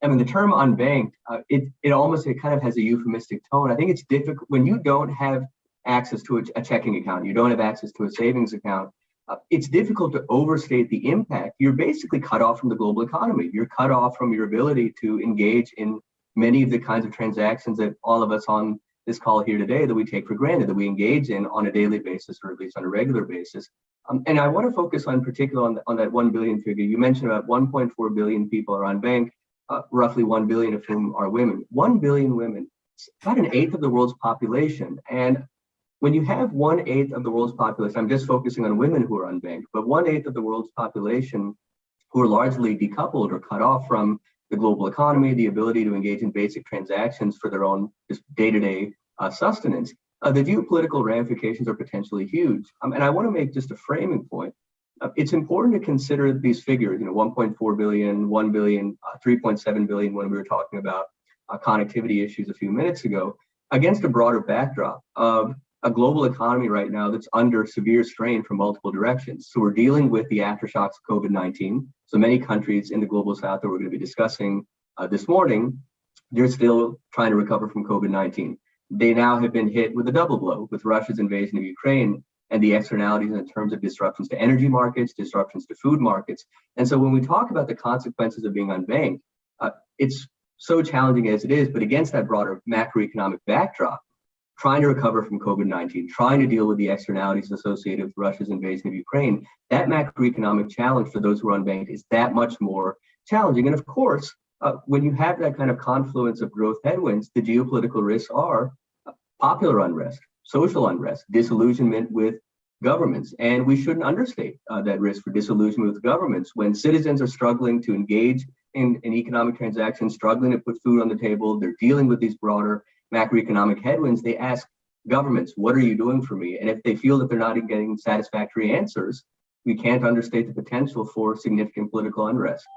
I mean, the term unbanked, it kind of has a euphemistic tone. I think it's difficult when you don't have access to a checking account, you don't have access to a savings account. It's difficult to overstate the impact. You're basically cut off from the global economy. You're cut off from your ability to engage in many of the kinds of transactions that all of us on this call here today that we take for granted, that we engage in on a daily basis, or at least on a regular basis. And I want to focus on particular on that 1 billion figure. You mentioned about 1.4 billion people are unbanked, roughly 1 billion of whom are women. 1 billion women, about an eighth of the world's population. And when you have 1/8 of the world's population, I'm just focusing on women who are unbanked, but 1/8 of the world's population who are largely decoupled or cut off from the global economy, the ability to engage in basic transactions for their own just day-to-day sustenance, the geopolitical ramifications are potentially huge. And I want to make just a framing point. It's important to consider these figures, 1.4 billion, 1 billion, 3.7 billion when we were talking about connectivity issues a few minutes ago, against a broader backdrop of a global economy right now that's under severe strain from multiple directions. So we're dealing with the aftershocks of COVID-19. So many countries in the global south that we're going to be discussing this morning, they're still trying to recover from COVID-19. They now have been hit with a double blow with Russia's invasion of Ukraine and the externalities in terms of disruptions to energy markets, disruptions to food markets. And so when we talk about the consequences of being unbanked, it's so challenging as it is, but against that broader macroeconomic backdrop, trying to recover from COVID-19, trying to deal with the externalities associated with Russia's invasion of Ukraine, that macroeconomic challenge for those who are unbanked is that much more challenging. And of course, when you have that kind of confluence of growth headwinds, the geopolitical risks are popular unrest, social unrest, disillusionment with governments. And we shouldn't understate that risk for disillusionment with governments. When citizens are struggling to engage in economic transactions, struggling to put food on the table, they're dealing with these broader macroeconomic headwinds, they ask governments, what are you doing for me? And if they feel that they're not getting satisfactory answers, we can't understate the potential for significant political unrest.